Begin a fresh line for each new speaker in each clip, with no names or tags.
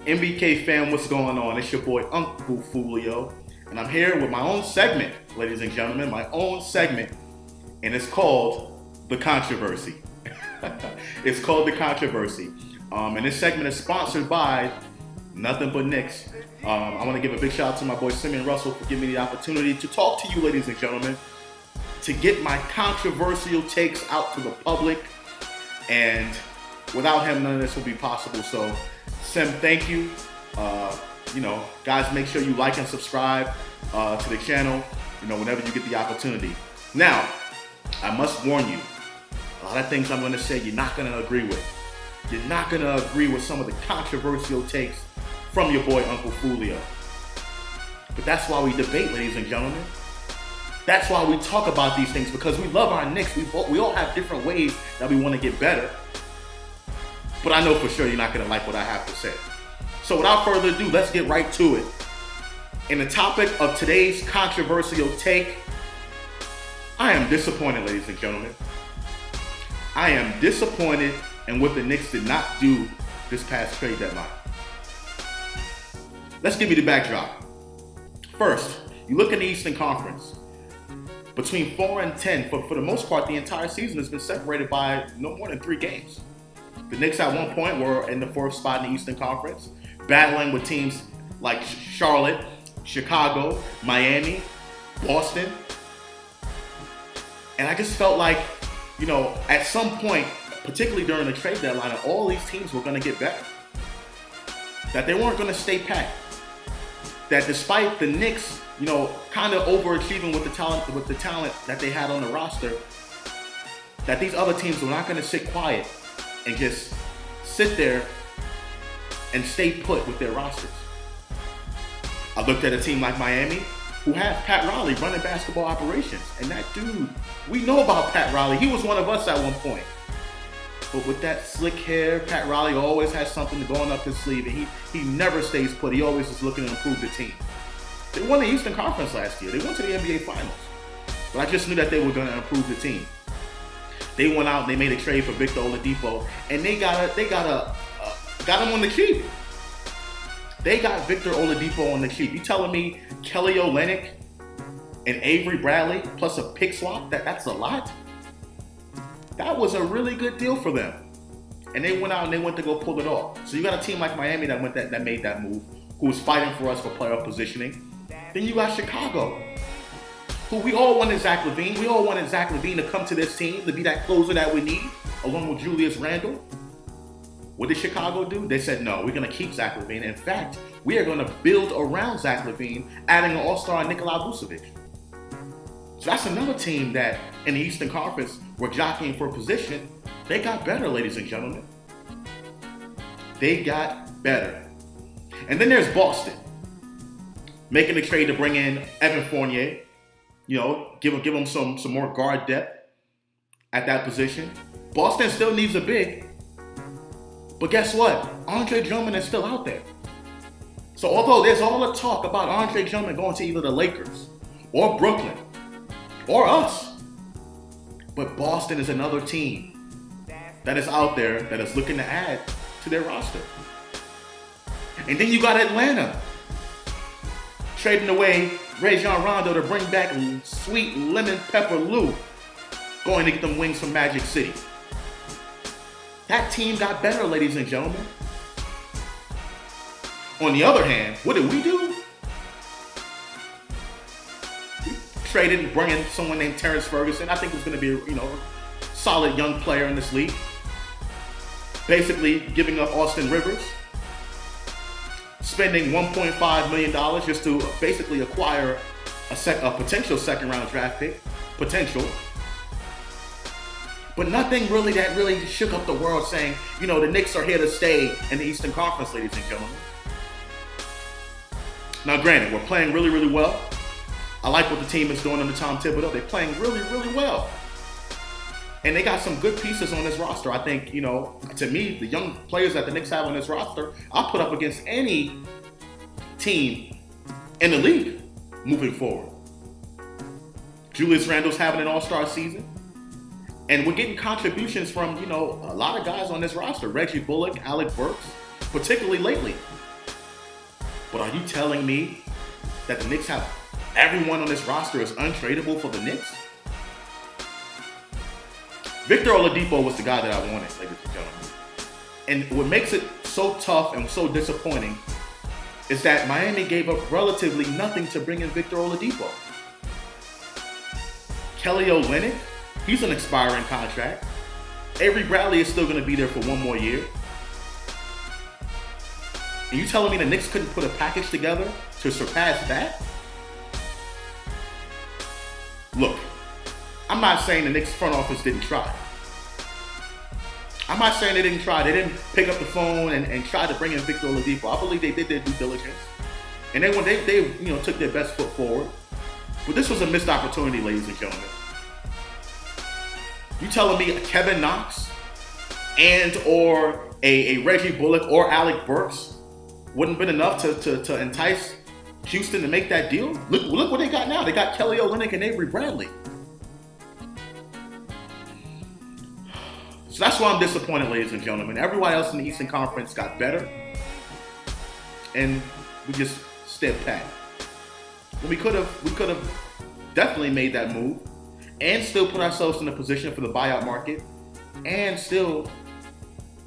MBK fam, what's going on? It's your boy UnclefOOlio, and I'm here with my own segment, ladies and gentlemen, my own segment, and it's called The Controversy. It's called The Controversy. And this segment is sponsored by nothing but Knicks. I want to give a big shout out to my boy Simeon Russell for giving me the opportunity to talk to you, ladies and gentlemen, to get my controversial takes out to the public. And without him, none of this would be possible. So, Sim, thank you. Guys, make sure you like and subscribe to the channel, whenever you get the opportunity. Now, I must warn you, a lot of things I'm going to say you're not going to agree with. You're not going to agree with some of the controversial takes from your boy UnclefOOlio. But that's why we debate, ladies and gentlemen. That's why we talk about these things, because we love our Knicks. We all have different ways that we want to get better. But I know for sure you're not going to like what I have to say. So without further ado, let's get right to it. In the topic of today's controversial take, I am disappointed, ladies and gentlemen. I am disappointed in what the Knicks did not do this past trade deadline. Let's give you the backdrop. First, you look in the Eastern Conference. Between 4 and 10, for the most part, the entire season has been separated by no more than 3 games. The Knicks at one point were in the 4th spot in the Eastern Conference, battling with teams like Charlotte, Chicago, Miami, Boston. And I just felt like, at some point, particularly during the trade deadline, all these teams were going to get better. That they weren't going to stay packed. That despite the Knicks, kind of overachieving with the talent that they had on the roster, that these other teams were not going to sit quiet and just sit there and stay put with their rosters. I looked at a team like Miami, who had Pat Riley running basketball operations. And that dude, we know about Pat Riley. He was one of us at one point. But with that slick hair, Pat Riley always has something going up his sleeve, and he never stays put. He always is looking to improve the team. They won the Eastern Conference last year. They went to the NBA Finals. But I just knew that they were going to improve the team. They went out and they made a trade for Victor Oladipo, and they got him on the cheap. They got Victor Oladipo on the cheap. You telling me Kelly Olynyk and Avery Bradley plus a pick swap? That's a lot? That was a really good deal for them. And they went out and they went to go pull it off. So you got a team like Miami that made that move, who was fighting for us for playoff positioning. Then you got Chicago, who we all wanted Zach LaVine. We all wanted Zach LaVine to come to this team, to be that closer that we need, along with Julius Randle. What did Chicago do? They said, no, we're going to keep Zach LaVine. In fact, we are going to build around Zach LaVine, adding an all-star Nikola Vucevic. So that's another team that in the Eastern Conference were jockeying for position. They got better, ladies and gentlemen. They got better. And then there's Boston, making the trade to bring in Evan Fournier. Give him some more guard depth at that position. Boston still needs a big. But guess what? Andre Drummond is still out there. So although there's all the talk about Andre Drummond going to either the Lakers or Brooklyn or us, but Boston is another team that is out there that is looking to add to their roster. And then you got Atlanta trading away Rajon Rondo to bring back sweet lemon pepper Lou, going to get them wings from Magic City. That team got better, ladies and gentlemen. On the other hand, what did we do? We traded and brought in someone named Terrence Ferguson. I think it was going to be a solid young player in this league. Basically giving up Austin Rivers, spending $1.5 million just to basically acquire a potential second-round draft pick. Potential. But nothing really that really shook up the world, saying, the Knicks are here to stay in the Eastern Conference, ladies and gentlemen. Now, granted, we're playing really, really well. I like what the team is doing under Tom Thibodeau. They're playing really, really well. And they got some good pieces on this roster. I think, to me, the young players that the Knicks have on this roster, I'll put up against any team in the league moving forward. Julius Randle's having an all-star season. And we're getting contributions from, a lot of guys on this roster. Reggie Bullock, Alec Burks, particularly lately. But are you telling me that the Knicks have everyone on this roster is untradeable for the Knicks? Victor Oladipo was the guy that I wanted, ladies and gentlemen. And what makes it so tough and so disappointing is that Miami gave up relatively nothing to bring in Victor Oladipo. Kelly Olynyk, he's an expiring contract. Avery Bradley is still going to be there for one more year. And you telling me the Knicks couldn't put a package together to surpass that? Look, I'm not saying the Knicks front office didn't try. I'm not saying they didn't try. They didn't pick up the phone and try to bring in Victor Oladipo. I believe they did their due diligence. And then when they took their best foot forward. But this was a missed opportunity, ladies and gentlemen. You telling me Kevin Knox and or a Reggie Bullock or Alec Burks wouldn't have been enough to entice Houston to make that deal? Look what they got now. They got Kelly Olynyk and Avery Bradley. So that's why I'm disappointed, ladies and gentlemen. Everybody else in the Eastern Conference got better, and we just stepped back. When we could have definitely made that move, and still put ourselves in a position for the buyout market, and still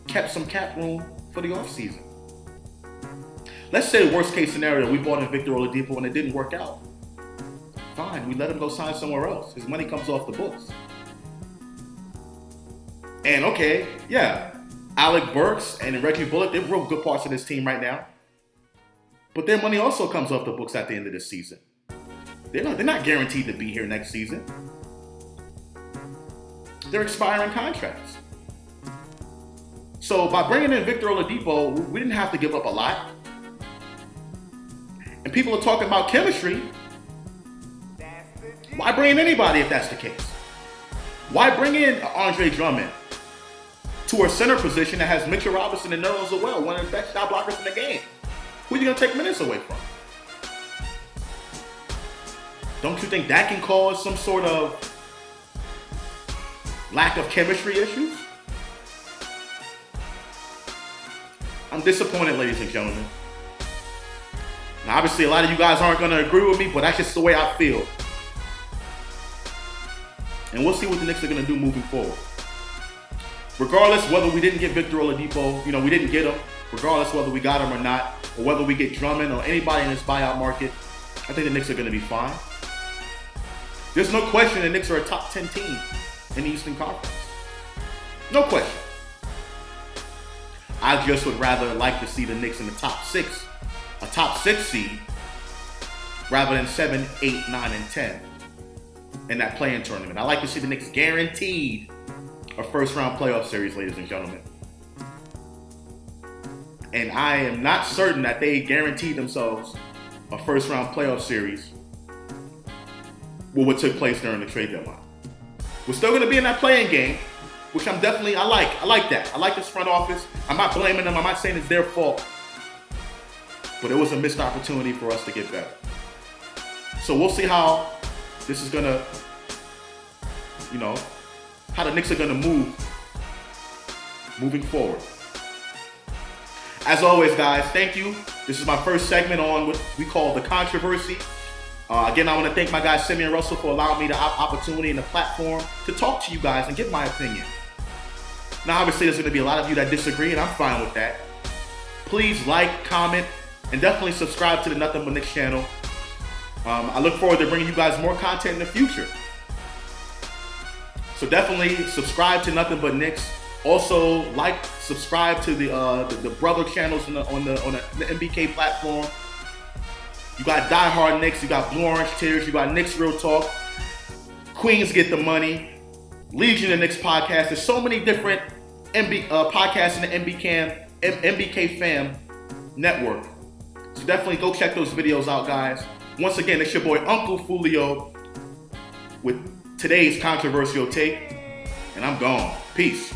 kept some cap room for the offseason. Let's say worst case scenario, we bought in Victor Oladipo and it didn't work out. Fine, we let him go sign somewhere else. His money comes off the books. And okay, yeah, Alec Burks and Reggie Bullock, they're real good parts of this team right now. But their money also comes off the books at the end of this season. They're not guaranteed to be here next season. They're expiring contracts. So by bringing in Victor Oladipo, we didn't have to give up a lot. And people are talking about chemistry. Why bring in anybody if that's the case? Why bring in Andre Drummond to a center position that has Mitchell Robinson and Nerlens Noel, one of the best shot blockers in the game? Who are you going to take minutes away from? Don't you think that can cause some sort of lack of chemistry issues? I'm disappointed, ladies and gentlemen. Now, obviously, a lot of you guys aren't going to agree with me, but that's just the way I feel. And we'll see what the Knicks are going to do moving forward. Regardless whether we didn't get Victor Oladipo, we didn't get him, regardless whether we got him or not, or whether we get Drummond or anybody in this buyout market, I think the Knicks are going to be fine. There's no question the Knicks are a top 10 team in the Eastern Conference. No question. I just would rather like to see the Knicks in the top 6, a top 6 seed, rather than 7, 8, 9, and 10 in that play-in tournament. I like to see the Knicks guaranteed a first-round playoff series, ladies and gentlemen. And I am not certain that they guaranteed themselves a first-round playoff series with what took place during the trade deadline. We're still going to be in that play-in game, which I like that. I like this front office. I'm not blaming them. I'm not saying it's their fault. But it was a missed opportunity for us to get better. So we'll see how this is going to, how the Knicks are going to move moving forward. As always, guys, thank you. This is my first segment on what we call the controversy. Again, I want to thank my guy Simeon Russell for allowing me the opportunity and the platform to talk to you guys and give my opinion. Now, obviously, there's going to be a lot of you that disagree, and I'm fine with that. Please like, comment, and definitely subscribe to the Nothing But Knicks channel. I look forward to bringing you guys more content in the future. So definitely subscribe to Nothing But Knicks. Also, subscribe to the brother channels on the MBK platform. You got Die Hard Knicks, you got Blue Orange Tears, you got Knicks Real Talk, Queens Get the Money, Legion of Knicks podcast. There's so many different podcasts in the MBK fam network. So definitely go check those videos out, guys. Once again, it's your boy UnclefOOlio with today's controversial take, and I'm gone. Peace.